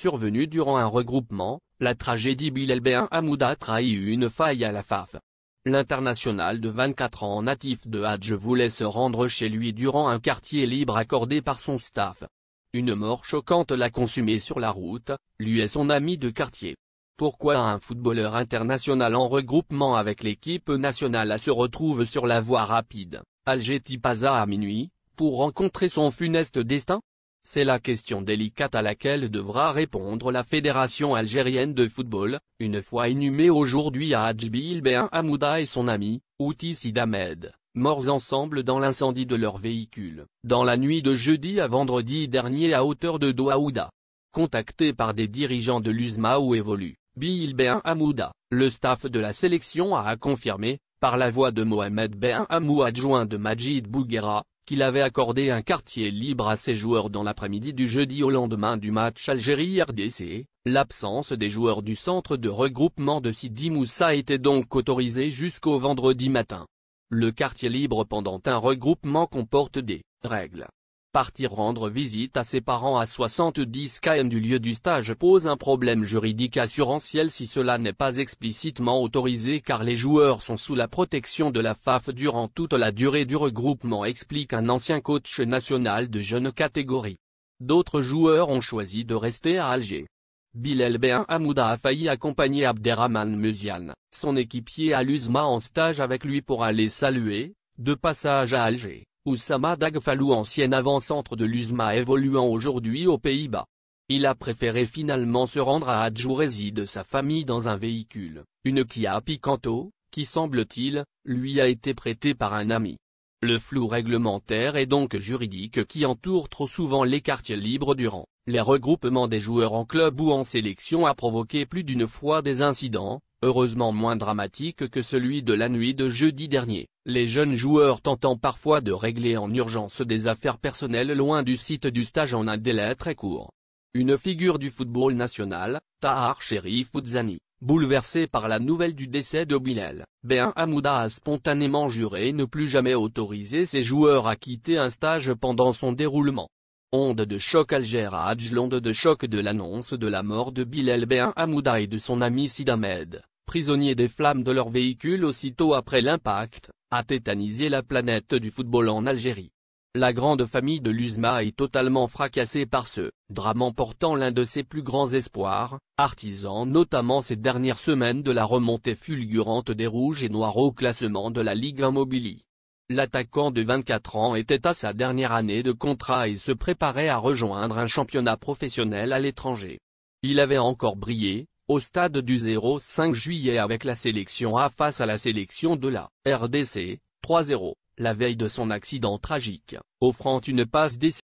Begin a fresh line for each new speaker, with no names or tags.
survenue durant un regroupement, la tragédie Bilal Ben Hamouda trahit une faille à la FAF. L'international de 24 ans natif de Hadj voulait se rendre chez lui durant un quartier libre accordé par son staff. Une mort choquante l'a consumé sur la route, lui et son ami de quartier. Pourquoi un footballeur international en regroupement avec l'équipe nationale se retrouve sur la voie rapide, Alger-Tipaza à minuit, pour rencontrer son funeste destin? C'est la question délicate à laquelle devra répondre la Fédération algérienne de football, une fois inhumé aujourd'hui à Hadj Bilal Ben Hamouda et son ami, Outi Sid Ahmed, morts ensemble dans l'incendie de leur véhicule, dans la nuit de jeudi à vendredi dernier à hauteur de Douaouda. Contacté par des dirigeants de l'USMA où évolue Bilal Ben Hamouda, le staff de la sélection a confirmé, par la voix de Mohamed Ben Hamou adjoint de Majid Bouguera, qu'il avait accordé un quartier libre à ses joueurs dans l'après-midi du jeudi au lendemain du match Algérie-RDC. L'absence des joueurs du centre de regroupement de Sidi Moussa était donc autorisée jusqu'au vendredi matin. Le quartier libre pendant un regroupement comporte des règles. Partir rendre visite à ses parents à 70 km du lieu du stage pose un problème juridique assurantiel si cela n'est pas explicitement autorisé car les joueurs sont sous la protection de la FAF durant toute la durée du regroupement, explique un ancien coach national de jeune catégorie. D'autres joueurs ont choisi de rester à Alger. Bilal Ben Hamouda a failli accompagner Abderrahmane Musiane, son équipier à l'USMA en stage avec lui pour aller saluer, de passage à Alger, Oussama Dagfalou, ancien avant-centre de l'USMA évoluant aujourd'hui aux Pays-Bas. Il a préféré finalement se rendre à Hadj où réside sa famille dans un véhicule, une Kia Picanto, qui semble-t-il, lui a été prêté par un ami. Le flou réglementaire et donc juridique qui entoure trop souvent les quartiers libres durant les regroupements des joueurs en club ou en sélection a provoqué plus d'une fois des incidents, heureusement moins dramatiques que celui de la nuit de jeudi dernier, les jeunes joueurs tentant parfois de régler en urgence des affaires personnelles loin du site du stage en un délai très court. Une figure du football national, Tahar Cherif Oudzani, bouleversé par la nouvelle du décès de Bilal Ben Hamouda, a spontanément juré ne plus jamais autoriser ses joueurs à quitter un stage pendant son déroulement. Onde de choc Alger à Hadj. L'onde de choc de l'annonce de la mort de Bilal Ben Hamouda et de son ami Sid Ahmed, prisonniers des flammes de leur véhicule aussitôt après l'impact, a tétanisé la planète du football en Algérie. La grande famille de l'USMA est totalement fracassée par ce drame emportant l'un de ses plus grands espoirs, artisan notamment ces dernières semaines de la remontée fulgurante des Rouges et Noirs au classement de la Ligue Immobilier. L'attaquant de 24 ans était à sa dernière année de contrat et se préparait à rejoindre un championnat professionnel à l'étranger. Il avait encore brillé, au stade du 05 juillet avec la sélection A face à la sélection de la RDC, 3-0, la veille de son accident tragique, offrant une passe décisive.